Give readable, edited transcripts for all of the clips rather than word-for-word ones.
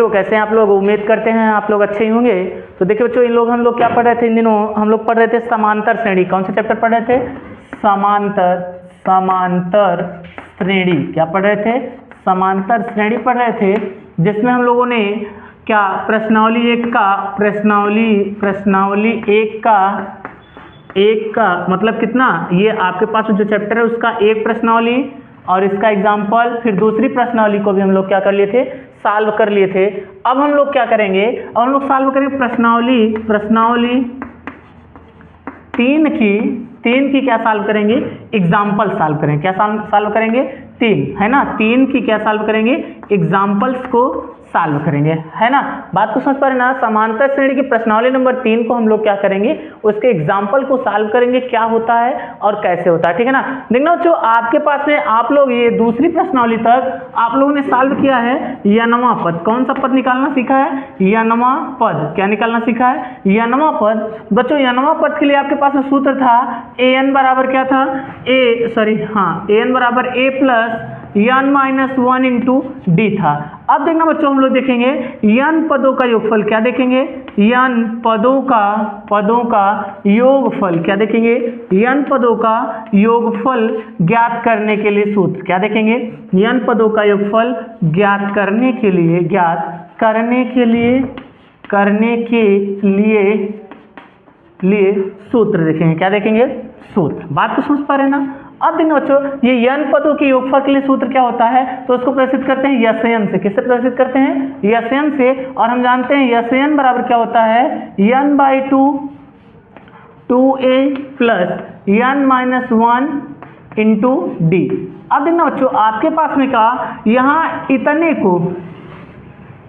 तो कैसे हैं आप लोग? उम्मीद करते हैं आप लोग अच्छे ही होंगे। तो देखिए बच्चों, हम लोग क्या पढ़ रहे थे इन दिनों? हम लोग पढ़ रहे थे समांतर श्रेणी। कौन से चैप्टर पढ़ रहे थे? समांतर श्रेणी। क्या पढ़ रहे थे? समांतर श्रेणी पढ़ रहे थे, जिसमें हम लोगों ने क्या प्रश्नावली एक का मतलब कितना, ये आपके पास जो चैप्टर है उसका एक प्रश्नावली और इसका एग्जाम्पल, फिर दूसरी प्रश्नावली को भी हम लोग क्या कर लिए थे? सॉल्व कर लिए थे। अब हम लोग क्या करेंगे? अब हम लोग सॉल्व करेंगे प्रश्नावली तीन की क्या सॉल्व करेंगे? एग्जाम्पल सॉल्व करेंगे। क्या सॉल्व करेंगे? तीन, है ना। तीन की क्या सॉल्व करेंगे? एग्जाम्पल्स को सॉल्व करेंगे, है ना। बात को समझ पा रहे ना? समांतर श्रेणी की प्रश्नावली नंबर 3 को हम लोग क्या करेंगे? उसके एग्जाम्पल को सॉल्व करेंगे, क्या होता है और कैसे होता है, ठीक है ना। देखना बच्चों, आपके पास में आप लोग ये दूसरी प्रश्नावली तक आप लोगों ने सॉल्व किया है यनवा पद। कौन सा पद निकालना सीखा है? यनवा पद। क्या निकालना सीखा है? यनवा पद। बच्चों, यनवा पद के लिए आपके पास में सूत्र था an बराबर क्या था? an बराबर a plus n minus 1 into D था। अब देखना बच्चों, हम लोग देखेंगे n पदों का योगफल। क्या देखेंगे? n पदों का योगफल। क्या देखेंगे? n पदों का योगफल ज्ञात करने के लिए सूत्र। क्या देखेंगे? n पदों का योगफल ज्ञात करने के लिए सूत्र देखेंगे। क्या देखेंगे? सूत्र। बात को समझ पा रहे ना? अब देखना बच्चों, ये n पदों के योगफल के लिए सूत्र क्या होता है? तो उसको प्रदर्शित करते हैं यसन से। किससे प्रदर्शित करते हैं? यसन से। और हम जानते हैं यसन बराबर क्या होता है? n by 2a plus n minus 1 into D. अब देखना बच्चों, आपके पास में का यहाँ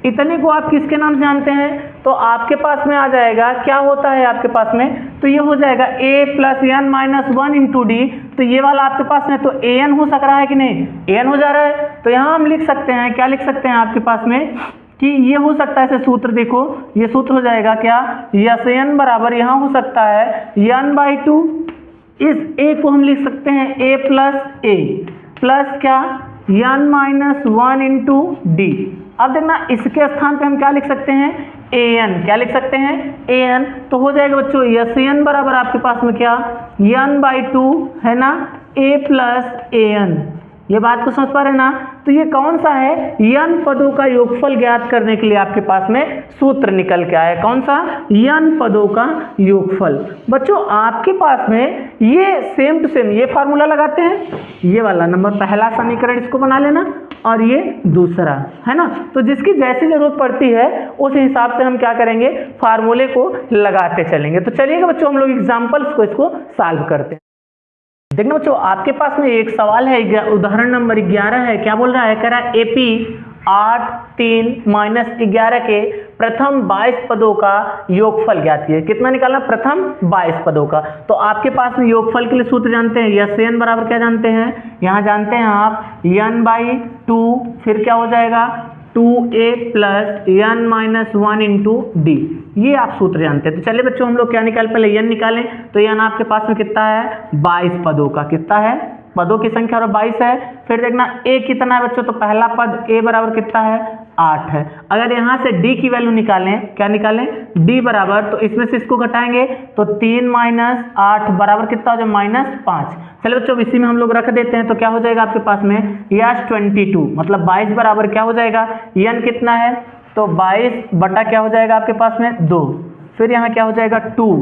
इतने को आप किसके नाम से जानते हैं? तो आपके पास में आ जाएगा, क्या होता है आपके पास में? तो ये हो जाएगा a plus n minus 1 into D. तो ये वाला आपके पास में तो an हो सक रहा है कि नहीं? an हो जा रहा है। तो यहाँ हम लिख सकते हैं, क्या लिख सकते हैं आपके पास में कि ये हो सकता है ऐसे सूत्र। देखो, ये सूत्र हो जाएगा क्या? यसन बराबर यहाँ हो सकता है n बाई 2। इस a को हम लिख सकते हैं a प्लस क्या? n minus 1 into D. अब देखना, इसके स्थान पे हम क्या लिख सकते हैं? an। क्या लिख सकते हैं? an। तो हो जाएगा बच्चों यसन बराबर आपके पास में क्या? n बाई 2, है ना, a प्लस an। ये बात को समझ पा रहे ना? तो ये कौन सा है? n पदों का योगफल ज्ञात करने के लिए आपके पास में सूत्र निकल के आया। कौन सा? n पदों का योगफल। बच्चों, आपके पास में ये सेम टू सेम ये फार्मूला लगाते हैं, ये वाला नंबर पहला समीकरण इसको बना लेना और ये दूसरा, है ना। तो जिसकी जैसी जरूरत पड़ती है उस हिसाब से हम क्या करेंगे? फार्मूले को लगाते चलेंगे। तो चलिएगा बच्चों, हम लोग एग्जाम्पल्स को इसको सॉल्व करते हैं। देखना बच्चों, आपके पास में एक सवाल है, उदाहरण नंबर 11 है। क्या बोल रहा है? कह रहा है AP 8, 3 माइनस 11 के प्रथम 22 पदों का योगफल ज्ञात कीजिए। कितना निकालना? प्रथम 22 पदों का। तो आपके पास में योगफल के लिए सूत्र जानते हैं, यसन बराबर क्या जानते हैं? यहाँ जानते हैं आप n बाई 2, फिर क्या हो जाएगा? 2a plus n minus 1 into D. ये आप सूत्र जानते हैं। तो चलिए बच्चों, हम लोग क्या निकाल, पहले n निकालें। तो n आपके पास में कितना है? 22 पदों का। कितना है? पदों की संख्या और 22 है। फिर देखना a कितना है बच्चों? तो पहला पद a बराबर कितना है? 8 है। अगर यहाँ से d की वैल्यू निकालें, क्या निकालें? d बराबर, तो इसमें से इसको घटाएंगे तो 3 माइनस 8 बराबर कितना हो जाए? -5। चलिए बच्चों, इसी में हम लोग रख देते हैं। तो क्या हो जाएगा आपके पास में? यस 22, मतलब 22 बराबर क्या हो जाएगा? n कितना है? तो 22 बटा क्या हो जाएगा आपके पास में? 2। फिर यहाँ क्या हो जाएगा? 2।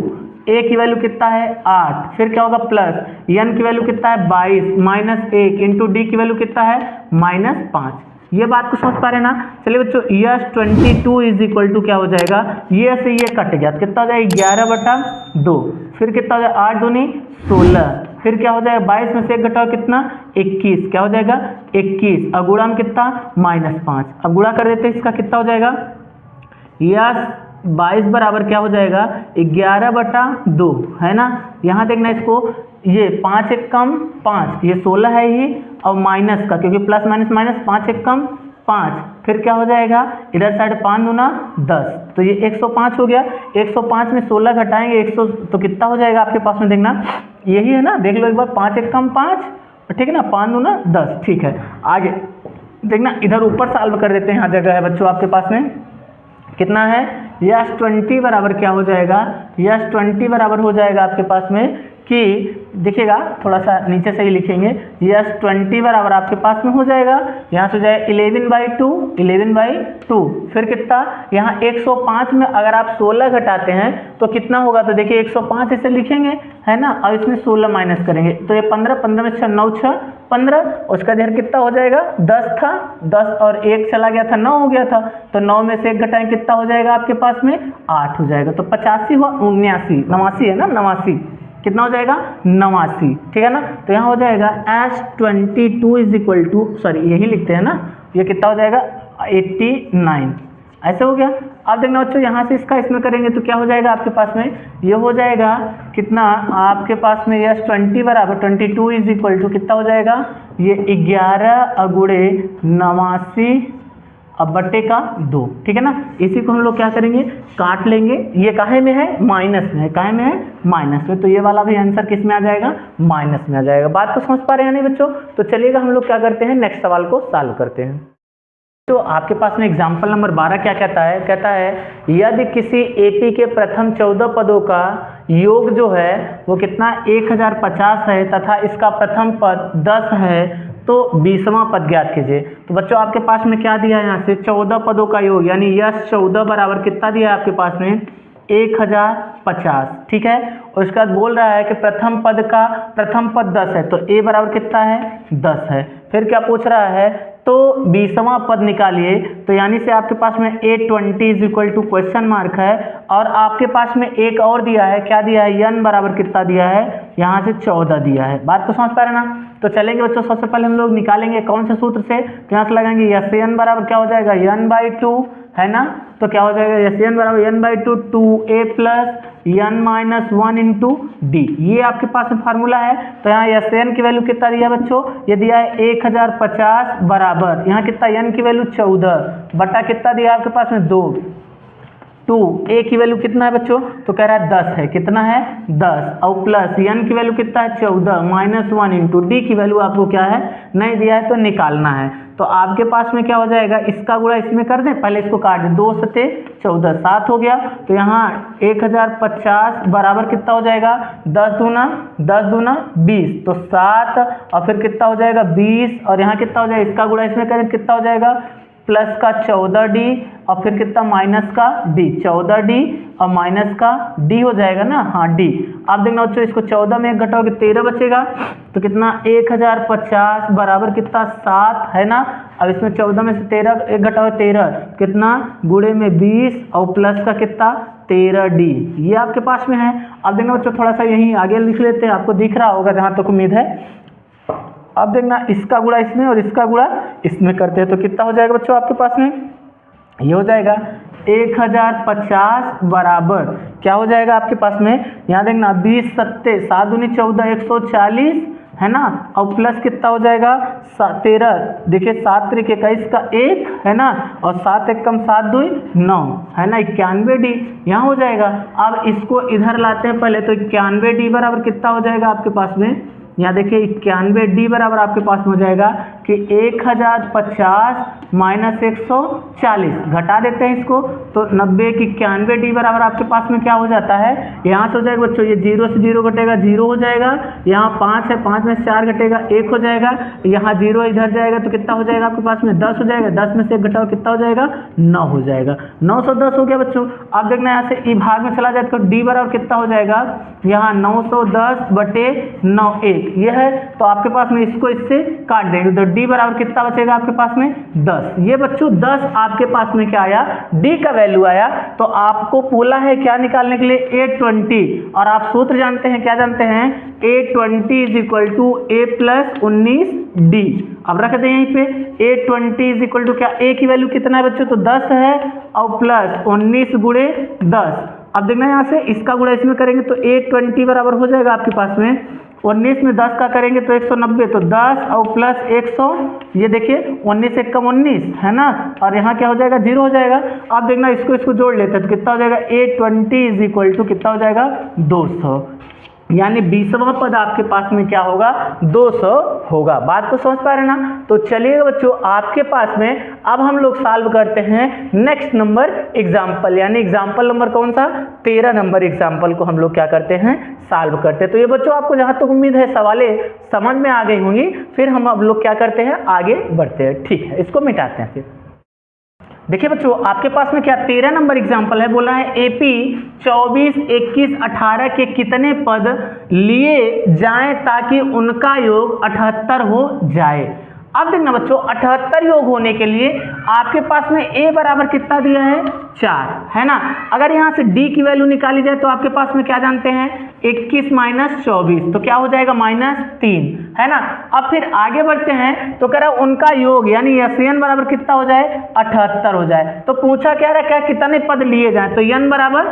a की वैल्यू कितना है? 8। फिर क्या होगा? प्लस n की वैल्यू कितना है? 22 माइनस 1 इंटू डी की वैल्यू कितना है? -5। ये बात को समझ पा रहे ना? चलिए बच्चों, यस 22 इज इक्वल टू क्या हो जाएगा? ये से ये कट गया, कितना हो जाएगा? 11 बटा 2। फिर कितना हो जाएगा? 8 दूनी 16। फिर क्या हो जाएगा? 22 में से 1 घटाओ कितना? 21। क्या हो जाएगा? 21। अब गुणा में कितना? -5। अब गुणा कर देते हैं, इसका कितना हो जाएगा? यस 22 बराबर क्या हो जाएगा? 11 बटा 2, है ना। यहाँ देखना इसको, ये 5 एक कम 5, ये 16 है ही, और माइनस का, क्योंकि प्लस माइनस माइनस, 5 एक कम 5। फिर क्या हो जाएगा? इधर साइड 5 दूना 10, तो ये 105 हो गया। 105 में 16 घटाएंगे 100, तो कितना हो जाएगा आपके पास में? देखना, यही है ना, देख लो एक बार। 5 एक कम 5, ठीक है ना, 5 दूना 10। ठीक है, आगे देखना इधर ऊपर सॉल्व कर देते हैं, यहाँ जगह है बच्चों आपके पास में, कितना है यस 20 बराबर क्या हो जाएगा, यस 20 बराबर हो जाएगा आपके पास में कि देखिएगा थोड़ा सा नीचे से ही लिखेंगे, यस 20 बराबर आपके पास में हो जाएगा, यहाँ से हो जाएगा 11/2, फिर कितना यहाँ 105 में अगर आप 16 घटाते हैं तो कितना होगा, तो देखिए 105 इसे लिखेंगे है ना, और इसमें 16 माइनस करेंगे तो ये 15 में 6 9 6 15, उसका इधर कितना हो जाएगा 10 था, 10 और 1 चला गया था 9 हो गया था, तो 9 में से 1 घटाएं कितना हो जाएगा आपके पास में 8 हो जाएगा, तो 85 हुआ 89 है ना 89, कितना हो जाएगा 89, ठीक है ना। तो यहाँ हो जाएगा S22 is equal to, sorry यही लिखते हैं ना, ये कितना हो जाएगा 89, ऐसे हो गया। अब देखना बच्चों यहाँ से इसका इसमें करेंगे तो क्या हो जाएगा आपके पास में, ये हो जाएगा कितना आपके पास में यस 20 बराबर 22 इज इक्वल टू कितना हो जाएगा, ये 11 अगुड़े 89 अब बट्टे का 2, ठीक है ना। इसी को हम लोग क्या करेंगे काट लेंगे, ये काहे में है माइनस में है, काहे में है माइनस में, तो ये वाला भी आंसर किस में आ जाएगा माइनस में आ जाएगा। बात को समझ पा रहे हैं नहीं बच्चों, तो चलिएगा हम लोग क्या करते हैं नेक्स्ट सवाल को सॉल्व करते हैं। तो आपके पास में एग्जाम्पल नंबर 12 क्या कहता है, कहता है यदि किसी एपी के प्रथम 14 पदों का योग जो है वो कितना 1050 है तथा इसका प्रथम पद 10 है तो 20वां पद ज्ञात कीजिए। तो बच्चों आपके पास में क्या दिया है यहाँ से 14 पदों का योग, यानी यस 14 बराबर कितना दिया है आपके पास में 1050, ठीक है। और उसके बाद बोल रहा है कि प्रथम पद 10 है, तो ए बराबर कितना है 10 है। फिर क्या पूछ रहा है तो 20वां पद निकालिए, तो यानी से आपके पास में A20 is equal to question mark है, और आपके पास में एक और दिया है, क्या दिया है n बराबर कितना दिया है यहाँ से 14 दिया है। बात को समझ पा रहे ना। तो चलेंगे बच्चों सबसे पहले हम लोग निकालेंगे कौन से सूत्र से, तो यहाँ से लगाएंगे यस n बराबर क्या हो जाएगा n/2 है ना, तो क्या हो जाएगा यस n बराबर n/2 2a plus n-1 into D, ये आपके पास में फार्मूला है। तो यहाँ यस n की वैल्यू कितना दिया बच्चों, ये दिया है 1050 बराबर यहाँ कितना n की वैल्यू 14 बटा कितना दिया आपके पास में 2 ए की वैल्यू कितना है बच्चों, तो कह रहा है 10 है, कितना है 10, और प्लस n की वैल्यू कितना है 14 -1 इंटू डी की वैल्यू आपको क्या है नहीं दिया है तो निकालना है। तो आपके पास में क्या हो जाएगा, इसका गुणा इसमें कर दें, पहले इसको काट दें, 2 सते 14 7 हो गया, तो यहाँ 1050 बराबर कितना हो जाएगा 10 दूना 20, तो 7 और फिर कितना हो जाएगा 20, और यहाँ कितना हो जाएगा इसका गुणा इसमें करें कितना हो जाएगा प्लस का 14d और फिर कितना माइनस का d, 14d और माइनस का d हो जाएगा ना, हाँ d। आप देखना बच्चों इसको 14 में 1 घटाओगे 13 बचेगा, तो कितना 1050 बराबर कितना 7 है ना। अब इसमें 14 में से 13 1 घटाओगे 13 कितना गुणे में 20 और प्लस का कितना 13d, ये आपके पास में है। अब देखना बच्चों थोड़ा सा यहीं आगे लिख लेते हैं, आपको दिख रहा होगा जहाँ तक उम्मीद है। अब देखना इसका गुणा इसमें और इसका गुणा इसमें करते हैं तो कितना हो जाएगा बच्चों आपके पास में, ये हो जाएगा 1050 बराबर क्या हो जाएगा आपके पास में, यहाँ देखना 20 सत्ते 7 दूनी 14 140 है ना, और प्लस कितना हो जाएगा 13, देखिए 7 3 21 का 1 है ना, और 7 1 कम 7 2 9 है ना, 91d यहाँ हो जाएगा। अब इसको इधर लाते हैं पहले, तो 91d बराबर कितना हो जाएगा आपके पास में, यहाँ देखिए 91d बराबर आपके पास में हो जाएगा कि 1050 माइनस 140 घटा देते हैं इसको, तो 90 की 91d बराबर आपके पास में क्या हो जाता है, यहाँ से हो जाएगा बच्चों ये 0 से 0 घटेगा 0 हो जाएगा, यहाँ 5 है 5 में 4 घटेगा 1 हो जाएगा, यहाँ 0 इधर जाएगा तो कितना हो जाएगा आपके पास में 10 हो जाएगा, 10 में से 1 घटाओ कितना हो जाएगा 9 हो जाएगा, 910 हो गया बच्चों। अब देखना यहाँ से ई भाग में चला जाए तो d बराबर कितना हो जाएगा, यहाँ 910 बटे 9 1 ये है, तो आपके पास में इसको इससे काट देंगे तो d बराबर कितना बचेगा आपके पास में 10। ये बच्चों 10 आपके पास में क्या आया d का वैल्यू आया। तो आपको बोला है क्या निकालने के लिए A20, और आप सूत्र जानते हैं, क्या जानते हैं A20 is equal to A plus 19d। अब रख दें यहीं पे A20 इज इक्वल टू क्या, A की वैल्यू कितना है बच्चों, तो 10 है और प्लस 19 गुणे 10। अब देखना यहाँ से इसका गुणा इसमें करेंगे तो A20 बराबर हो जाएगा आपके पास में 19 में 10 का करेंगे तो 190, तो 10 और प्लस 100, ये देखिए 19 से कम 19 है ना, और यहाँ क्या हो जाएगा 0 हो जाएगा। अब देखना इसको जोड़ लेते हैं तो कितना हो जाएगा A20 इज इक्वल टू कितना हो जाएगा 200। यानी 20वां पद आपके पास में क्या होगा, 200 होगा। बात को समझ पा रहे ना। तो चलिए बच्चों, आपके पास में अब हम लोग सॉल्व करते हैं नेक्स्ट नंबर एग्जाम्पल, यानी एग्जाम्पल नंबर कौन सा, 13 नंबर एग्जाम्पल को हम लोग क्या करते हैं, सॉल्व करते हैं। तो ये बच्चों आपको जहां तक उम्मीद है सवालें समझ में आ गई होंगी। फिर हम अब लोग क्या करते हैं, आगे बढ़ते हैं। ठीक है, इसको मिटाते हैं। फिर देखिए बच्चों, आपके पास में क्या 13 नंबर एग्जाम्पल है, बोला है एपी 24, 21, 18 के कितने पद लिए जाएं ताकि उनका योग 78 हो जाए। अब देखना बच्चों, 78 योग होने के लिए आपके पास में a बराबर कितना दिया है, 4 है ना। अगर यहाँ से d की वैल्यू निकाली जाए तो आपके पास में क्या जानते हैं, 21 माइनस 24, तो क्या हो जाएगा, -3 है ना। अब फिर आगे बढ़ते हैं तो कह रहा है उनका योग यानी n बराबर कितना हो जाए, 78 हो जाए। तो पूछा क्या रहा, क्या कितने पद लिए जाए, तो n बराबर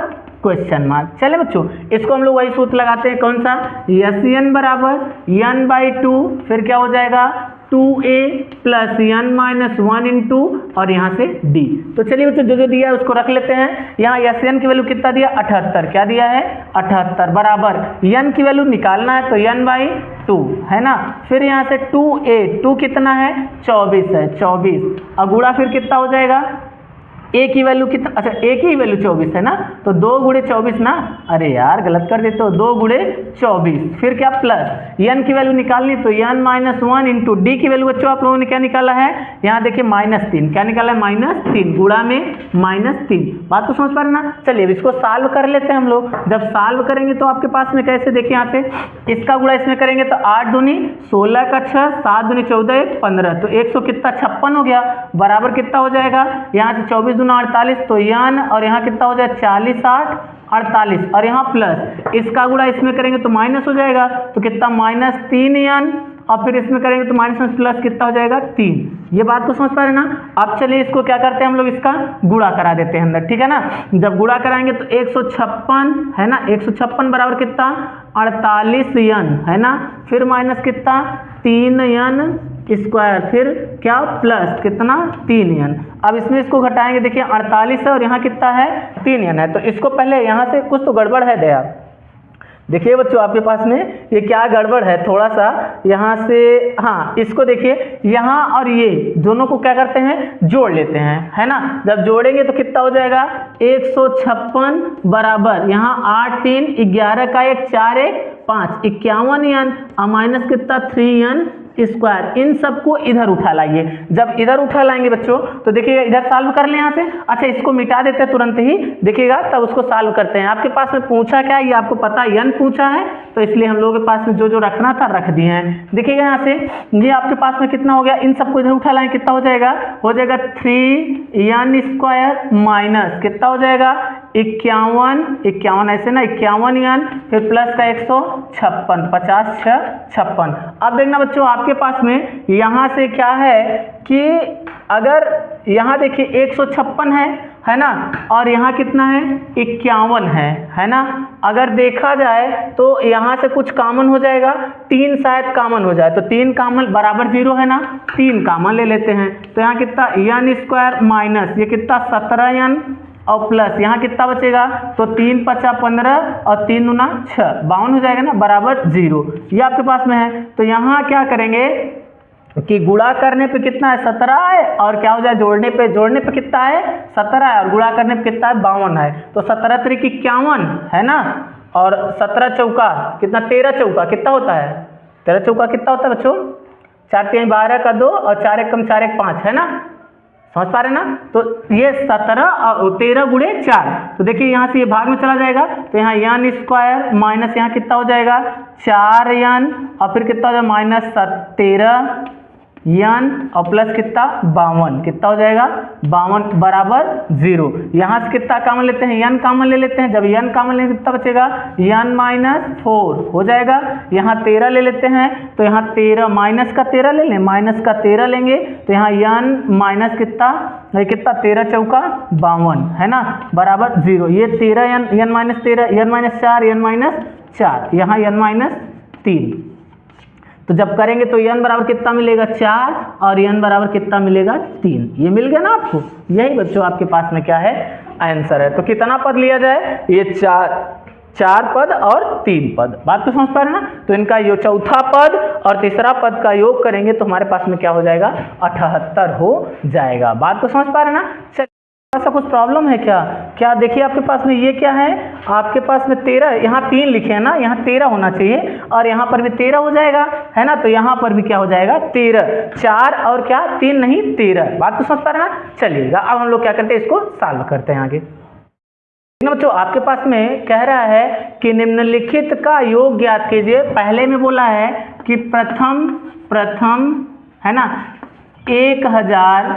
क्वेश्चन मार्क। चले बच्चों, इसको हम लोग वही सूत्र लगाते हैं, कौन सा, n बराबर n/2, फिर क्या हो जाएगा 2a प्लस n-1 इंटू और यहाँ से d। तो चलिए बच्चों, जो जो दिया है उसको रख लेते हैं। यहाँ n की वैल्यू कितना दिया, 78, क्या दिया है 78 बराबर n की वैल्यू निकालना है तो n/2 है ना। फिर यहाँ से 2a, 2 कितना है 24 है, 24 और गुणा फिर कितना हो जाएगा, a की वैल्यू कितना, अच्छा a की वैल्यू 24 है ना, तो 2 गुणे 24 ना, अरे यार गलत कर देते हो, 2 गुणे 24, फिर क्या प्लस n की वैल्यू निकालनी तो n-1 इंटू d की वैल्यू बच्चों आप लोगों ने क्या निकाला है, यहाँ देखिए -3, क्या निकाला है -3, गुणा में -3। बात को समझ पा रहे ना। चलिए अब इसको सॉल्व कर लेते हैं हम लोग। जब सॉल्व करेंगे तो आपके पास में कैसे, देखिए यहाँ से इसका गुणा इसमें करेंगे तो 8 दूनी 16 का 6, 7 दूनी 14, 1 15, तो 100 कितना 56 हो गया, बराबर कितना हो जाएगा, यहाँ से 24 दूना 48, तो n और यहाँ कितना हो जाए 40, 8, 48 और यहाँ प्लस इसका गुणा इसमें करेंगे तो माइनस हो जाएगा, तो कितना -3n और फिर इसमें करेंगे तो माइनस प्लस कितना हो जाएगा 3। ये बात को समझ पा रहे ना। अब चलिए इसको क्या करते हैं हम लोग, इसका गुणा करा देते हैं अंदर, ठीक है ना। जब गुणा कराएंगे तो 156 है ना, 156 बराबर कितना 48n है ना, फिर माइनस कितना 3n स्क्वायर, फिर क्या प्लस कितना 3n। अब इसमें इसको घटाएंगे, देखिए 48 है और यहाँ कितना है 3n है, तो इसको पहले यहाँ से कुछ तो गड़बड़ है दया। देखिए बच्चों आपके पास में ये क्या गड़बड़ है, थोड़ा सा यहाँ से, हाँ इसको देखिए यहाँ और ये दोनों को क्या करते हैं, जोड़ लेते हैं है ना। जब जोड़ेंगे तो कितना हो जाएगा 156 बराबर यहाँ 8 3 11 का 1 4 1 5 51n और माइनस कितना 3n स्क्वायर। इन सबको इधर उठा लाइए। जब इधर उठा लाएंगे बच्चों तो देखिएगा इधर सॉल्व कर लें यहाँ से। अच्छा इसको मिटा देते हैं तुरंत ही, देखिएगा तब उसको सॉल्व करते हैं। आपके पास में पूछा क्या, ये आपको पता n पूछा है, तो इसलिए हम लोगों के पास में जो जो रखना था रख दिए हैं। देखिएगा यहाँ से ये आपके पास में कितना हो गया, इन सबको इधर उठा लाएं, कितना हो जाएगा 3n स्क्वायर माइनस कितना हो जाएगा 51 ऐसे ना 51n, फिर प्लस का 156 50 6 56। अब देखना बच्चों आपके पास में यहाँ से क्या है कि अगर यहाँ देखिए 156 है ना, और यहाँ कितना है 51 है ना। अगर देखा जाए तो यहाँ से कुछ कॉमन हो जाएगा, 3 शायद कॉमन हो जाए, तो 3 कॉमन बराबर 0 है ना, 3 कॉमन ले लेते हैं। तो यहाँ कितना n स्क्वायर माइनस ये कितना 17n और प्लस यहाँ कितना बचेगा, तो 3 5 15 और 3 दूना 6 52 हो जाएगा ना, बराबर 0। ये आपके पास में है। तो यहाँ क्या करेंगे कि गुणा करने पे कितना है 17 है, और क्या हो जाए जोड़ने पे कितना है 17 है, और गुणा करने पे कितना है 52 है। तो 17 3 51 है ना, और 17 चौका कितना 13 चौका कितना होता है, 13 चौका कितना होता है बच्चों 4 3 12 का 2 और 4 1 कम 4 1 5 है ना, समझ पा रहे ना। तो ये 17 और 13 गुणे 4, तो देखिए यहाँ से ये भाग में चला जाएगा, तो यहाँ n स्क्वायर माइनस यहाँ कितना हो जाएगा 4n और फिर कितना हो जाएगा माइनस 13n और प्लस कितना 52, कितना हो जाएगा 52 बराबर 0। यहाँ से कितना कॉमन लेते हैं, n कॉमन ले लेते हैं। जब n कॉमन लेंगे कितना बचेगा n-4 हो जाएगा। यहाँ 13 ले लेते हैं, तो यहाँ 13 माइनस का 13 ले लें, माइनस का 13 लेंगे तो यहाँ n माइनस कितना 13 चौका 52 है ना, बराबर 0। ये 13 n minus 13 n minus 4 n minus 4, यहाँ n माइनस 3। तो जब करेंगे तो n बराबर कितना मिलेगा 4 और n बराबर कितना मिलेगा 3। ये मिल गया ना आपको, यही बच्चों आपके पास में क्या है आंसर है। तो कितना पद लिया जाए, ये 4 पद और 3 पद। बात को समझ पा रहे ना। तो इनका यो चौथा पद और तीसरा पद का योग करेंगे तो हमारे पास में क्या हो जाएगा, 78 हो जाएगा। बात को समझ पा रहे ना। चलिए, ऐसा कुछ प्रॉब्लम है क्या? क्या देखिए आपके पास में ये क्या है, आपके पास में 13, यहाँ 3 लिखे हैं ना, यहाँ 13 होना चाहिए और यहाँ पर भी 13 हो जाएगा, है ना। तो यहाँ पर भी क्या हो जाएगा, 13, 4 और क्या 3 नहीं 13। बात को समझ पा रहे ना। चलिएगा अब हम लोग क्या करते हैं, इसको सॉल्व करते हैं आगे। बच्चों आपके पास में कह रहा है कि निम्नलिखित का योग ज्ञात कीजिए। पहले में बोला है कि प्रथम है ना 1000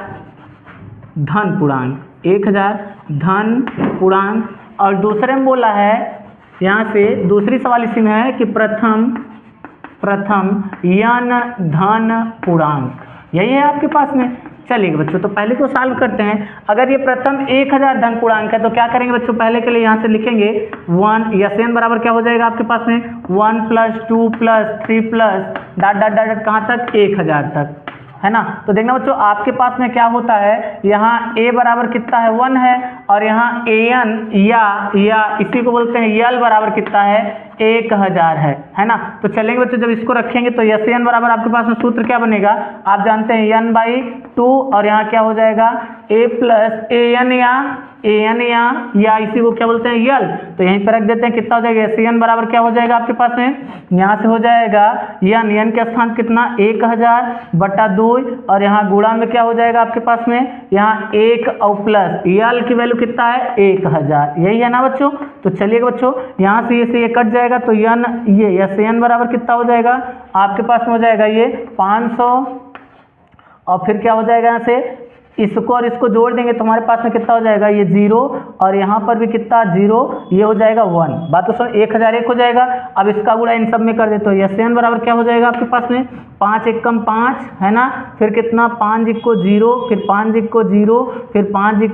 धन पूर्णांक, 1000 धन पूर्णांक, और दूसरे में बोला है, यहाँ से दूसरी सवाल इसी में है कि प्रथम यन धन पूर्णांक, यही है आपके पास में। चलिए बच्चों, तो पहले को सॉल्व करते हैं। अगर ये प्रथम 1000 धन पूर्णांक है तो क्या करेंगे बच्चों, पहले के लिए यहाँ से लिखेंगे 1 या n बराबर क्या हो जाएगा आपके पास में 1 + 2 + 3 + डॉट डॉट डॉट कहाँ तक 1000 तक, है ना। तो देखना बच्चों आपके पास में क्या होता है, यहाँ a बराबर कितना है 1 है और यहाँ an या इसी को बोलते हैं यल बराबर कितना है 1000 है ना। तो चलेंगे बच्चों, जब इसको रखेंगे तो n बराबर आपके पास में सूत्र क्या बनेगा, आप जानते हैं n/2 और यहाँ क्या हो जाएगा a + an या इसी को क्या बोलते हैं यल। तो यहीं पर रख देते हैं, कितना हो जाएगा n बराबर क्या हो जाएगा आपके पास में, यहाँ से हो जाएगा n के स्थान कितना 1000/2 और यहाँ गुणा में क्या हो जाएगा आपके पास में, यहाँ 1 और प्लस यल की वैल्यू कितना है 1000, यही है ना बच्चों। तो चलिए बच्चों, यहाँ से ये कट जाएगा तो n बराबर कितना हो जाएगा आपके पास में, हो जाएगा ये 500 और फिर क्या हो जाएगा, यहाँ से इसको और इसको जोड़ देंगे तो हमारे पास में कितना हो जाएगा, ये 0 और यहाँ पर भी कितना 0, ये हो जाएगा 1। बात तो सुन, 1001 हो जाएगा। अब इसका गुणा इन सब में कर देते हो, n बराबर क्या हो जाएगा आपके पास में 5 × 5 है ना, फिर कितना 5 × 0, फिर 5 × 0, फिर 5 ×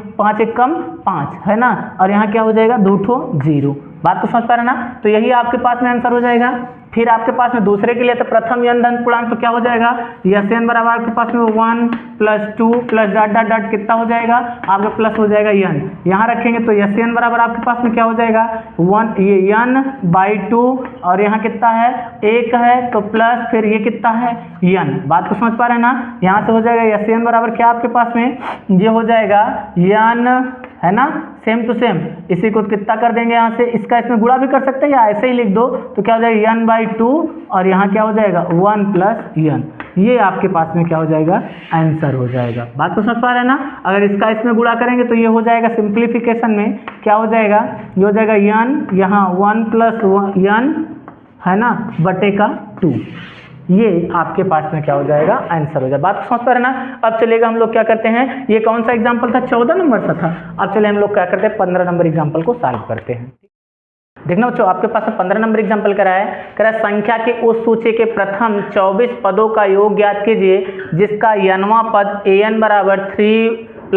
5 है ना, और यहाँ क्या हो जाएगा 2 0। बात को समझ पा रहे ना। तो यही आपके पास में आंसर हो जाएगा। फिर आपके पास में दूसरे के लिए तो प्रथम यन धन पूर्णांक तो क्या हो जाएगा, n बराबर आपके पास में 1 + 2 + डॉट डॉट डॉट कितना हो जाएगा आपका प्लस हो जाएगा n, यहाँ रखेंगे तो n बराबर आपके पास में क्या हो जाएगा 1 ये n/2 और यहाँ कितना है 1 है तो प्लस फिर ये कितना है n। बात को समझ पा रहे हैं ना। यहाँ से हो जाएगा n बराबर क्या आपके पास में, ये हो जाएगा n है ना, सेम टू सेम इसी को कितना कर देंगे, यहाँ से इसका इसमें गुणा भी कर सकते हैं या ऐसे ही लिख दो तो क्या हो जाएगा n/2 और यहाँ क्या हो जाएगा 1 + n, ये आपके पास में क्या हो जाएगा आंसर हो जाएगा। बात को समझ पा रहे हैं ना। अगर इसका इसमें गुणा करेंगे तो ये हो जाएगा सिंप्लीफिकेशन में क्या हो जाएगा, ये हो जाएगा n यहाँ 1 + n है ना बटे का 2, ये आपके पास में क्या हो जाएगा आंसर हो जाएगा। बात समझ पा रहे ना। अब चलेगा हम लोग क्या करते हैं, ये कौन सा एग्जांपल था 14 नंबर सा था। अब चले हम लोग क्या करते हैं 15 नंबर एग्जांपल को सॉल्व करते हैं। देखना बच्चों आपके पास 15 नंबर एग्जांपल करा है संख्या के उस सूची के प्रथम 24 पदों का योग ज्ञात कीजिए जिसका n वां पद an बराबर 3 +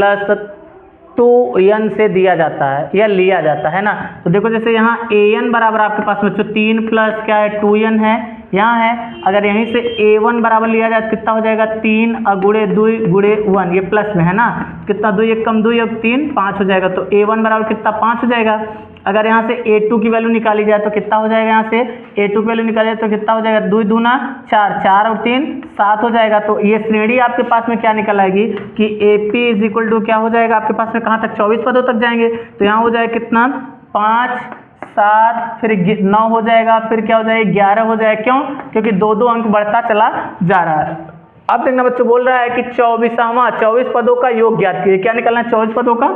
2n से दिया जाता है या लिया जाता है ना। तो देखो जैसे यहाँ an बराबर आपके पास में 3 + क्या है 2n है यहाँ है। अगर यहीं से a1 बराबर लिया जाए तो कितना हो जाएगा 3 और गुणे 2 गुणे 1, ये प्लस में है ना, कितना 2 1 = 2 और 3 5 हो जाएगा। तो a1 बराबर कितना 5 हो जाएगा। अगर यहाँ से a2 की वैल्यू निकाली जाए तो कितना हो जाएगा, यहाँ से a2 की वैल्यू निकाली जाए तो कितना हो जाएगा 2 दूना 4, 4 और 3 7 हो जाएगा। तो ये श्रेणी आपके पास में क्या निकल आएगी कि AP = क्या हो जाएगा आपके पास में कहाँ तक 24 पदों तक जाएंगे। तो यहाँ हो जाएगा कितना 5 7 फिर 9 हो जाएगा, फिर क्या हो जाएगा 11 हो जाएगा। क्यों, क्योंकि 2 अंक बढ़ता चला जा रहा है। अब देखना बच्चों बोल रहा है कि 24 पदों का योग ज्ञात कीजिए। क्या निकलना है 24 पदों का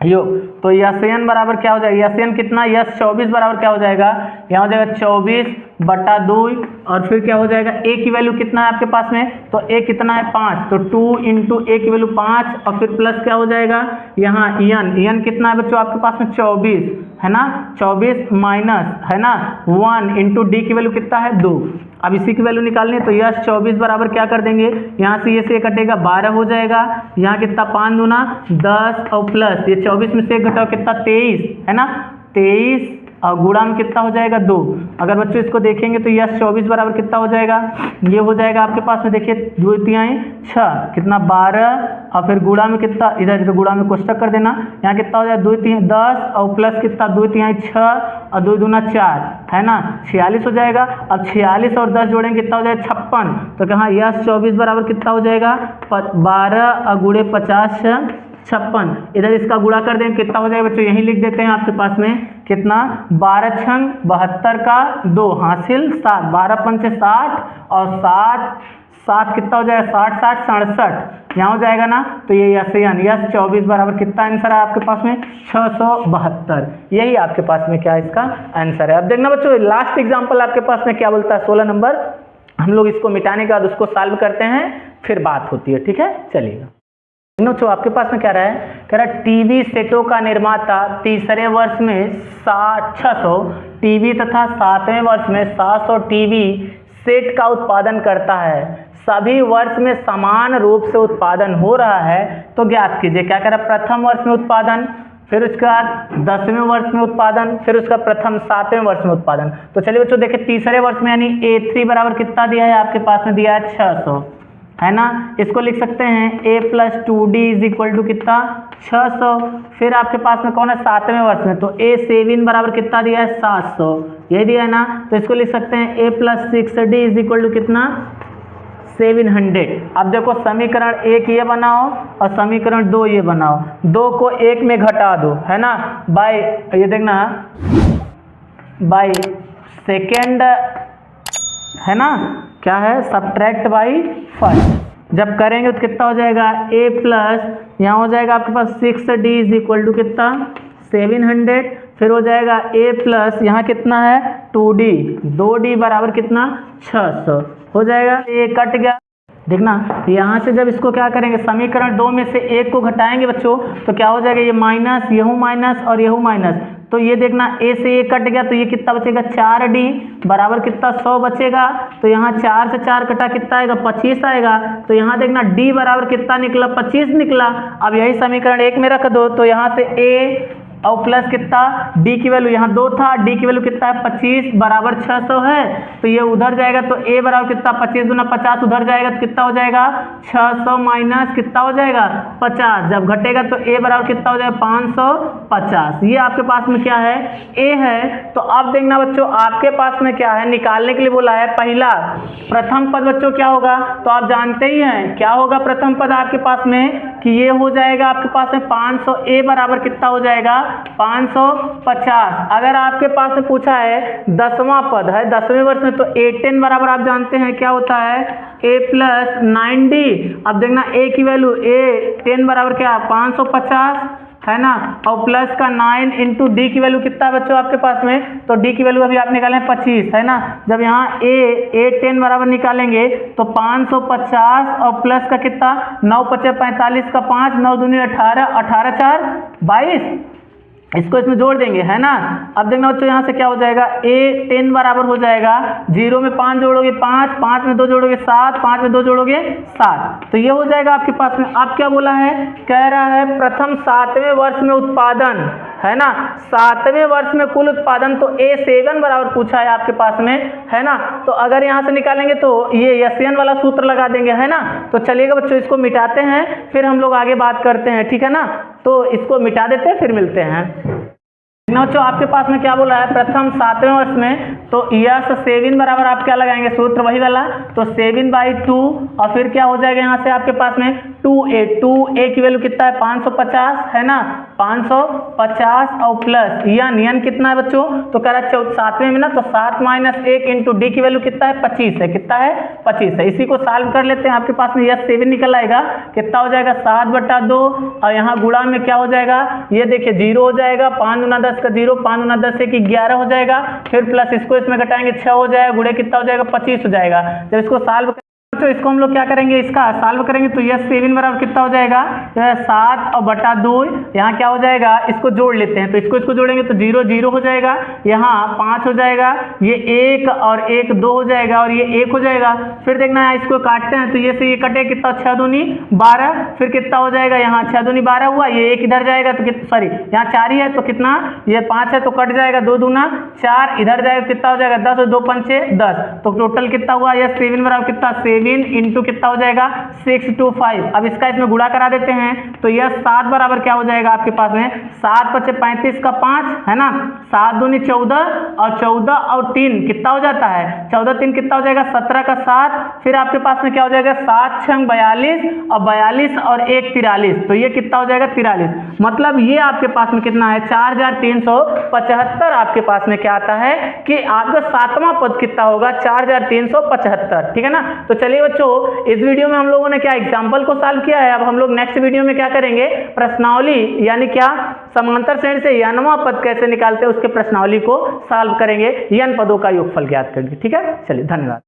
योग। तो n बराबर क्या हो जाएगा, n कितना 24 बराबर क्या हो जाएगा, यहाँ हो जाएगा 24/2 और फिर क्या हो जाएगा a की वैल्यू कितना है आपके पास में, तो a कितना है 5, तो 2 × a की वैल्यू 5 और फिर प्लस क्या हो जाएगा यहाँ n कितना है बच्चों आपके पास में 24 है ना, 24 माइनस है ना 1 × d की वैल्यू कितना है 2। अब इसी की वैल्यू निकालनी है तो यह 24 बराबर क्या कर देंगे, यहाँ से ये कटेगा 12 हो जाएगा, यहाँ कितना 5 दूना 10 और प्लस ये 24 में से घटाओ कितना 23 है ना, 23 और गुणा में कितना हो जाएगा 2। अगर बच्चों इसको देखेंगे तो यस 24 बराबर कितना हो जाएगा, ये हो जाएगा आपके पास में, देखिए 2 तिहाई 6 कितना 12, और फिर गुणा में कितना, इधर गुणा में कोष्टक कर देना, यहाँ कितना हो जाएगा 2 तिहाई 10 और प्लस कितना 2 तिहाई 6 और 2 दूना 4 है ना 46 हो जाएगा। अब 46 और 10 जोड़ेंगे कितना हो जाएगा 56। तो कहाँ यस 24 बराबर कितना हो जाएगा 12 और गुणे 50 56। इधर इसका गुणा कर देंगे कितना हो जाएगा बच्चों, यही लिख देते हैं आपके पास में कितना 12 छंग 72 का 2 हासिल 7, 12 पंचे 60 और 7 कितना हो जाएगा 60 60 67 यहाँ हो जाएगा ना। तो ये यस 24 बराबर कितना आंसर है आपके पास में 672। यही आपके पास में क्या इसका आंसर है। अब देखना बच्चों लास्ट एग्जाम्पल आपके पास में क्या बोलता है 16 नंबर। हम लोग इसको मिटाने के बाद उसको सॉल्व करते हैं, फिर बात होती है, ठीक है चलिएगा। तो आपके पास में क्या रहा है, कह रहा है टीवी सेटों का निर्माता तीसरे वर्ष में 600 टीवी तथा 7वें वर्ष में 700 टीवी सेट का उत्पादन करता है। सभी वर्ष में समान रूप से उत्पादन हो रहा है, तो ज्ञात कीजिए। क्या कह रहा है, प्रथम वर्ष में उत्पादन, फिर उसके बाद 10वें वर्ष में उत्पादन, फिर उसका प्रथम 7वें वर्ष में उत्पादन। तो चलिए बच्चों देखिए तीसरे वर्ष में यानी A3 बराबर कितना दिया है आपके पास में, दिया है 600 है ना। इसको लिख सकते हैं A + 2D = कितना 600। फिर आपके पास में कौन है 7वें वर्ष में, तो A7 बराबर कितना दिया है 700, यही दिया है ना। तो इसको लिख सकते हैं A + 6D = कितना 700। अब देखो समीकरण 1 ये बनाओ और समीकरण 2 ये बनाओ, 2 को 1 में घटा दो है ना, बाय ये देखना बाय सेकेंड है ना, क्या है सब्ट्रैक्ट बाई फर्स्ट। जब करेंगे तो कितना हो जाएगा A प्लस यहाँ हो जाएगा आपके पास 6D = कितना 700। फिर हो जाएगा A प्लस यहाँ कितना है 2D, 2D बराबर कितना 600 हो जाएगा। ये कट गया, देखना यहाँ से जब इसको क्या करेंगे समीकरण 2 में से 1 को घटाएंगे बच्चों, तो क्या हो जाएगा ये माइनस, यहू माइनस और यहू माइनस। तो ये देखना A से ये कट गया, तो ये कितना बचेगा 4D बराबर कितना 100 बचेगा। तो यहाँ 4 से 4 कटा कितना आएगा 25 आएगा। तो यहाँ देखना D बराबर कितना निकला 25 निकला। अब यही समीकरण 1 में रख दो, तो यहाँ से A और प्लस कितना D की वैल्यू यहाँ 2 था, D की वैल्यू कितना है 25 बराबर 600 है। तो ये उधर जाएगा तो A बराबर कितना 25 दूना 50 उधर जाएगा तो कितना हो जाएगा 600 माइनस कितना हो जाएगा 50। जब घटेगा तो A बराबर कितना हो जाएगा 550। ये आपके पास में क्या है A है। तो अब देखना बच्चों आपके पास में क्या है, निकालने के लिए बोला है पहला प्रथम पद बच्चों क्या होगा, तो आप जानते ही हैं क्या होगा प्रथम पद आपके पास में कि ये हो जाएगा आपके पास में 500। A बराबर कितना हो जाएगा 550। अगर आपके पास में पूछा है 10वां पद है 10वें वर्ष में, तो A10 बराबर आप जानते हैं क्या होता है A + 9D। अब देखना A की वैल्यू A10 बराबर क्या 550 है ना, और प्लस का 9 × D की वैल्यू कितना है बच्चों आपके पास में, तो D की वैल्यू अभी आप निकालें 25 है ना। जब यहाँ A10 बराबर निकालेंगे तो 550 और प्लस का कितना 9 × 5 = 45 का 5 9 दूनी 18 18 4 22, इसको इसमें जोड़ देंगे है ना। अब देखना बच्चों यहाँ से क्या हो जाएगा A10 बराबर हो जाएगा 0 में 5 जोड़ोगे 5, 5 में 2 जोड़ोगे 7, 5 में 2 जोड़ोगे 7, तो ये हो जाएगा आपके पास में। अब क्या बोला है, कह रहा है प्रथम 7वें वर्ष में उत्पादन है ना, 7वें वर्ष में कुल उत्पादन, तो A7 बराबर पूछा है आपके पास में है ना। तो अगर यहाँ से निकालेंगे तो ये SN वाला सूत्र लगा देंगे है ना। तो चलिएगा बच्चों इसको मिटाते हैं, फिर हम लोग आगे बात करते हैं, ठीक है ना। तो इसको मिटा देते हैं फिर मिलते हैं। बच्चों आपके पास में क्या बोला है प्रथम 7वें वर्ष में, तो यस 7 बराबर आप क्या लगाएंगे सूत्र वही वाला, तो 7/2 और फिर क्या हो जाएगा यहाँ से आपके पास में 2A की वैल्यू कितना है 550 है ना, 550 और प्लस यन कितना है बच्चों, तो कह रहा है 7वें में ना, तो 7 - 1 × D की वैल्यू कितना है 25 है, कितना है 25 है। इसी को सॉल्व कर लेते हैं, आपके पास में यस 7 निकल आएगा, कितना हो जाएगा 7/2 और यहाँ गुणा में क्या हो जाएगा ये देखिए 0 हो जाएगा, 5 × 10 का 0, 5 × 10 = 11 हो जाएगा। फिर प्लस इसको इसमें घटाएंगे 6 हो जाएगा, गुणे कितना हो जाएगा 25 हो जाएगा। जब इसको सॉल्व तो इसको हम लोग क्या करेंगे, इसका सॉल्व करेंगे तो यह 7 बराबर कितना हो जाएगा, 7 और बटा 2, यहाँ क्या हो जाएगा, इसको जोड़ लेते हैं तो इसको जोड़ेंगे तो 0 0 हो जाएगा, यहाँ 5 हो जाएगा, ये 1 और 1 2 हो जाएगा और ये 1 हो जाएगा। फिर देखना है इसको काटते हैं तो ये से ये कटे कितना, 6 दूनी 12, फिर कितना हो जाएगा, यहाँ 6 दूनी 12 हुआ, ये 1 इधर जाएगा तो सॉरी यहाँ 4 ही है तो कितना, ये 5 है तो कट जाएगा, 2 दूना 4 इधर जाएगा कितना हो जाएगा, 10 और 2 पंचे 10, तो टोटल कितना हुआ, यह 7 बराबर कितना, 7 इंटू कितना हो जाएगा, 625। अब इसका इसमें गुणा करा देते हैं तो यह 7 बराबर क्या हो जाएगा आपके पास में, 7 पचे 35 का 5 है ना, 7 दूनी 14 और 14 और 3 कितना हो जाता है, 14 3 कितना हो जाएगा, 17 का 7, फिर आपके पास में क्या हो जाएगा, 7 6 42 और 42 और 1 43, तो ये कितना हो जाएगा 43। मतलब ये आपके पास में कितना है, 4375 आपके पास में क्या आता है कि आपका 7वां पद कितना होगा, 4375, ठीक है ना। तो चलिए बच्चों, इस वीडियो में हम लोगों ने क्या एग्जाम्पल को सॉल्व किया है। अब हम लोग नेक्स्ट वीडियो में क्या करेंगे, प्रश्नावली यानी क्या, समांतर श्रेणी से n वां पद कैसे निकालते हैं उसके प्रश्नावली को सॉल्व करेंगे, n पदों का योगफल ज्ञात करेंगे। ठीक है, चलिए धन्यवाद।